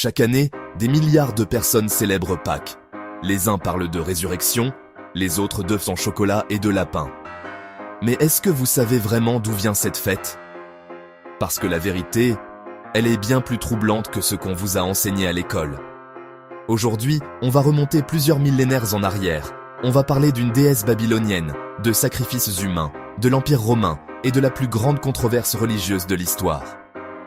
Chaque année, des milliards de personnes célèbrent Pâques. Les uns parlent de résurrection, les autres d'œufs en chocolat et de lapins. Mais est-ce que vous savez vraiment d'où vient cette fête? Parce que la vérité, elle est bien plus troublante que ce qu'on vous a enseigné à l'école. Aujourd'hui, on va remonter plusieurs millénaires en arrière. On va parler d'une déesse babylonienne, de sacrifices humains, de l'Empire romain et de la plus grande controverse religieuse de l'histoire.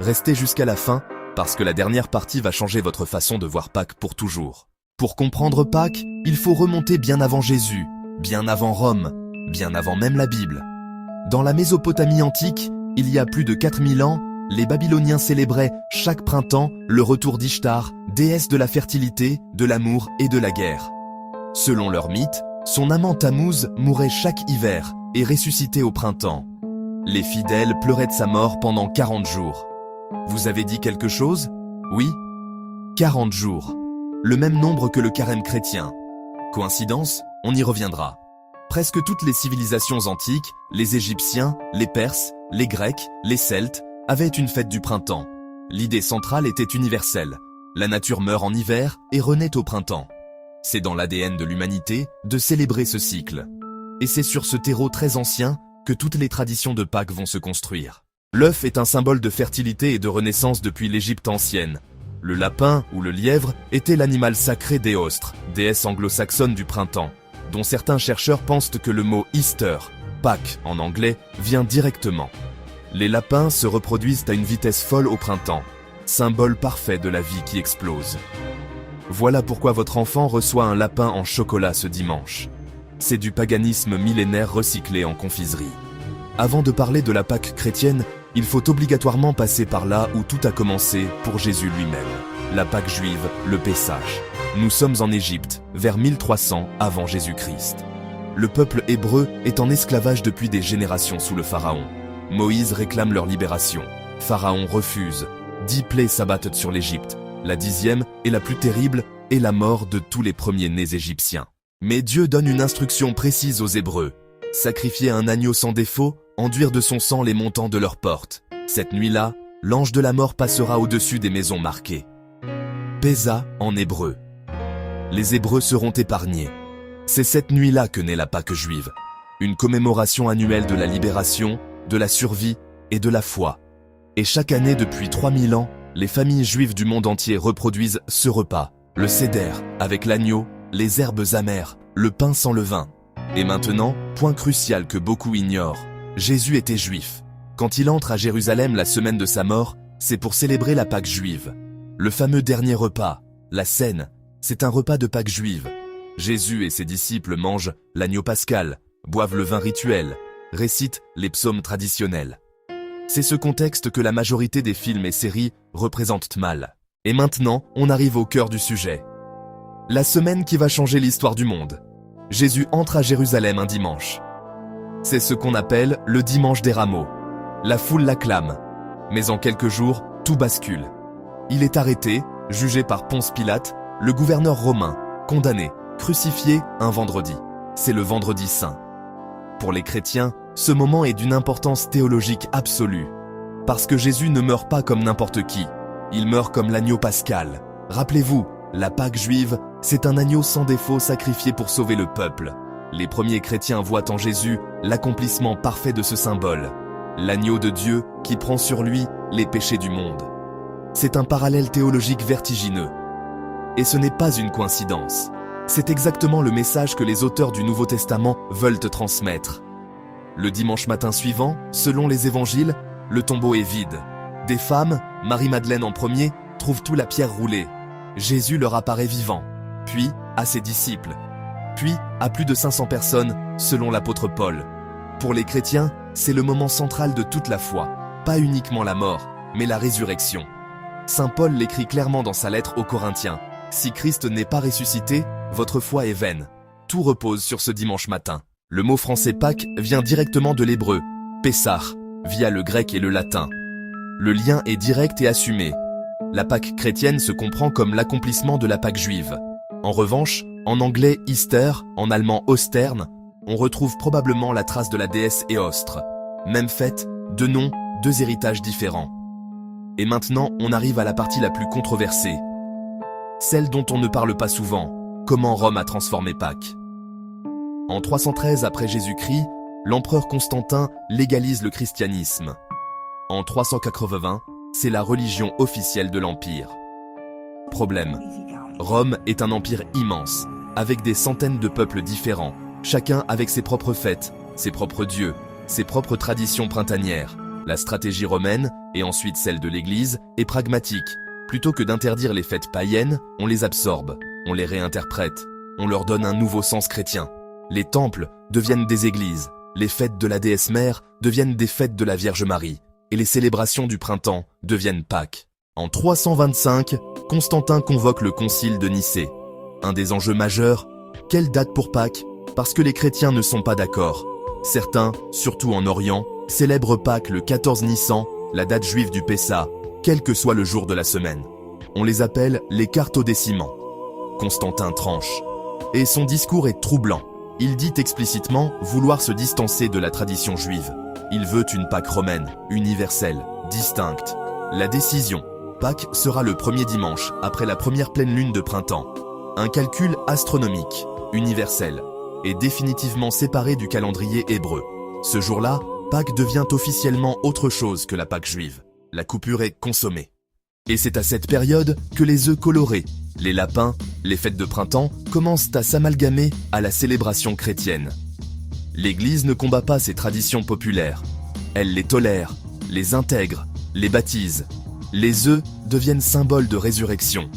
Restez jusqu'à la fin, parce que la dernière partie va changer votre façon de voir Pâques pour toujours. Pour comprendre Pâques, il faut remonter bien avant Jésus, bien avant Rome, bien avant même la Bible. Dans la Mésopotamie antique, il y a plus de 4000 ans, les Babyloniens célébraient chaque printemps le retour d'Ishtar, déesse de la fertilité, de l'amour et de la guerre. Selon leur mythe, son amant Tammuz mourait chaque hiver et ressuscitait au printemps. Les fidèles pleuraient de sa mort pendant 40 jours. Vous avez dit quelque chose? Oui? 40 jours. Le même nombre que le carême chrétien. Coïncidence? On y reviendra. Presque toutes les civilisations antiques, les Égyptiens, les Perses, les Grecs, les Celtes, avaient une fête du printemps. L'idée centrale était universelle. La nature meurt en hiver et renaît au printemps. C'est dans l'ADN de l'humanité de célébrer ce cycle. Et c'est sur ce terreau très ancien que toutes les traditions de Pâques vont se construire. L'œuf est un symbole de fertilité et de renaissance depuis l'Égypte ancienne. Le lapin ou le lièvre était l'animal sacré d'Éostre, déesse anglo-saxonne du printemps, dont certains chercheurs pensent que le mot Easter, Pâques en anglais, vient directement. Les lapins se reproduisent à une vitesse folle au printemps, symbole parfait de la vie qui explose. Voilà pourquoi votre enfant reçoit un lapin en chocolat ce dimanche. C'est du paganisme millénaire recyclé en confiserie. Avant de parler de la Pâque chrétienne, il faut obligatoirement passer par là où tout a commencé pour Jésus lui-même. La Pâque juive, le Pessach. Nous sommes en Égypte, vers 1300 avant Jésus-Christ. Le peuple hébreu est en esclavage depuis des générations sous le Pharaon. Moïse réclame leur libération. Pharaon refuse. 10 plaies s'abattent sur l'Égypte. La 10e, et la plus terrible, est la mort de tous les premiers-nés égyptiens. Mais Dieu donne une instruction précise aux Hébreux. Sacrifier un agneau sans défaut, enduire de son sang les montants de leurs portes. Cette nuit-là, l'ange de la mort passera au-dessus des maisons marquées. Pésa en hébreu. Les Hébreux seront épargnés. C'est cette nuit-là que naît la Pâque juive. Une commémoration annuelle de la libération, de la survie et de la foi. Et chaque année depuis 3000 ans, les familles juives du monde entier reproduisent ce repas. Le seder, avec l'agneau, les herbes amères, le pain sans levain. Et maintenant, point crucial que beaucoup ignorent, Jésus était juif. Quand il entre à Jérusalem la semaine de sa mort, c'est pour célébrer la Pâque juive. Le fameux dernier repas, la scène, c'est un repas de Pâque juive. Jésus et ses disciples mangent l'agneau pascal, boivent le vin rituel, récitent les psaumes traditionnels. C'est ce contexte que la majorité des films et séries représentent mal. Et maintenant, on arrive au cœur du sujet. La semaine qui va changer l'histoire du monde. Jésus entre à Jérusalem un dimanche. C'est ce qu'on appelle le dimanche des rameaux. La foule l'acclame. Mais en quelques jours, tout bascule. Il est arrêté, jugé par Ponce Pilate, le gouverneur romain, condamné, crucifié un vendredi. C'est le vendredi saint. Pour les chrétiens, ce moment est d'une importance théologique absolue. Parce que Jésus ne meurt pas comme n'importe qui. Il meurt comme l'agneau pascal. Rappelez-vous, la Pâque juive, c'est un agneau sans défaut sacrifié pour sauver le peuple. Les premiers chrétiens voient en Jésus l'accomplissement parfait de ce symbole. L'agneau de Dieu qui prend sur lui les péchés du monde. C'est un parallèle théologique vertigineux. Et ce n'est pas une coïncidence. C'est exactement le message que les auteurs du Nouveau Testament veulent te transmettre. Le dimanche matin suivant, selon les évangiles, le tombeau est vide. Des femmes, Marie-Madeleine en premier, trouvent tout la pierre roulée. Jésus leur apparaît vivant, puis à ses disciples, puis à plus de 500 personnes, selon l'apôtre Paul. Pour les chrétiens, c'est le moment central de toute la foi, pas uniquement la mort, mais la résurrection. Saint Paul l'écrit clairement dans sa lettre aux Corinthiens. Si Christ n'est pas ressuscité, votre foi est vaine. Tout repose sur ce dimanche matin. Le mot français Pâques vient directement de l'hébreu, Pessach, via le grec et le latin. Le lien est direct et assumé. La Pâque chrétienne se comprend comme l'accomplissement de la Pâque juive. En revanche, en anglais Easter, en allemand Ostern, on retrouve probablement la trace de la déesse Éostre. Même fête, deux noms, deux héritages différents. Et maintenant, on arrive à la partie la plus controversée. celle dont on ne parle pas souvent, comment Rome a transformé Pâques. En 313 après Jésus-Christ, l'empereur Constantin légalise le christianisme. En 380, c'est la religion officielle de l'Empire. Problème. Rome est un empire immense, avec des centaines de peuples différents, chacun avec ses propres fêtes, ses propres dieux, ses propres traditions printanières. La stratégie romaine, et ensuite celle de l'Église, est pragmatique. Plutôt que d'interdire les fêtes païennes, on les absorbe, on les réinterprète, on leur donne un nouveau sens chrétien. Les temples deviennent des églises, les fêtes de la déesse mère deviennent des fêtes de la Vierge Marie, et les célébrations du printemps deviennent Pâques. En 325, Constantin convoque le concile de Nicée. Un des enjeux majeurs, quelle date pour Pâques? Parce que les chrétiens ne sont pas d'accord. Certains, surtout en Orient, célèbrent Pâques le 14 Nissan, la date juive du Pessah, quel que soit le jour de la semaine. On les appelle les quartodécimants. Constantin tranche. Et son discours est troublant. Il dit explicitement vouloir se distancer de la tradition juive. Il veut une Pâque romaine, universelle, distincte. La décision, Pâques sera le premier dimanche, après la première pleine lune de printemps. Un calcul astronomique, universel, est définitivement séparé du calendrier hébreu. Ce jour-là, Pâques devient officiellement autre chose que la Pâque juive. La coupure est consommée. Et c'est à cette période que les œufs colorés, les lapins, les fêtes de printemps commencent à s'amalgamer à la célébration chrétienne. L'Église ne combat pas ces traditions populaires. Elle les tolère, les intègre, les baptise. Les œufs deviennent symboles de résurrection.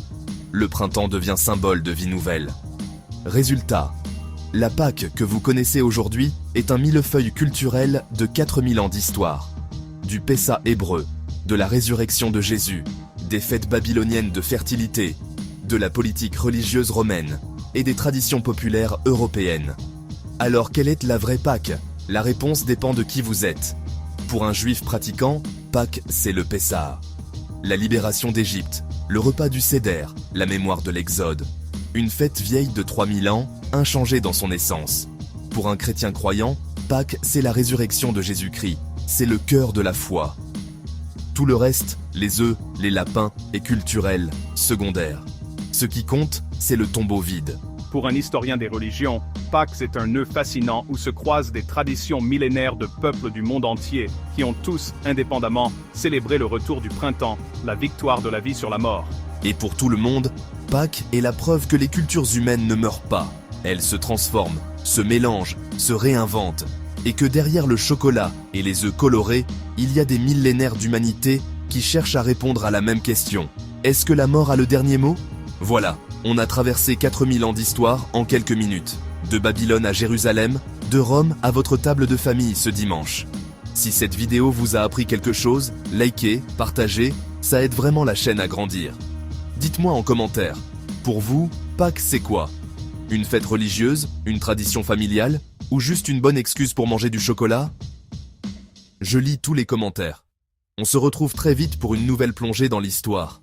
Le printemps devient symbole de vie nouvelle. Résultat, la Pâque que vous connaissez aujourd'hui est un millefeuille culturel de 4000 ans d'histoire. Du Pessah hébreu, de la résurrection de Jésus, des fêtes babyloniennes de fertilité, de la politique religieuse romaine et des traditions populaires européennes. Alors quelle est la vraie Pâque? La réponse dépend de qui vous êtes. Pour un juif pratiquant, Pâques c'est le Pessah. La libération d'Égypte, le repas du Seder, la mémoire de l'Exode. Une fête vieille de 3000 ans, inchangée dans son essence. Pour un chrétien croyant, Pâques c'est la résurrection de Jésus-Christ, c'est le cœur de la foi. Tout le reste, les œufs, les lapins, est culturel, secondaire. Ce qui compte, c'est le tombeau vide. Pour un historien des religions, Pâques est un nœud fascinant où se croisent des traditions millénaires de peuples du monde entier qui ont tous, indépendamment, célébré le retour du printemps, la victoire de la vie sur la mort. Et pour tout le monde, Pâques est la preuve que les cultures humaines ne meurent pas. Elles se transforment, se mélangent, se réinventent. Et que derrière le chocolat et les œufs colorés, il y a des millénaires d'humanité qui cherchent à répondre à la même question. Est-ce que la mort a le dernier mot? Voilà, on a traversé 4000 ans d'histoire en quelques minutes. De Babylone à Jérusalem, de Rome à votre table de famille ce dimanche. Si cette vidéo vous a appris quelque chose, likez, partagez, ça aide vraiment la chaîne à grandir. Dites-moi en commentaire, pour vous, Pâques c'est quoi? Une fête religieuse, une tradition familiale, ou juste une bonne excuse pour manger du chocolat? Je lis tous les commentaires. On se retrouve très vite pour une nouvelle plongée dans l'histoire.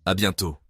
À bientôt.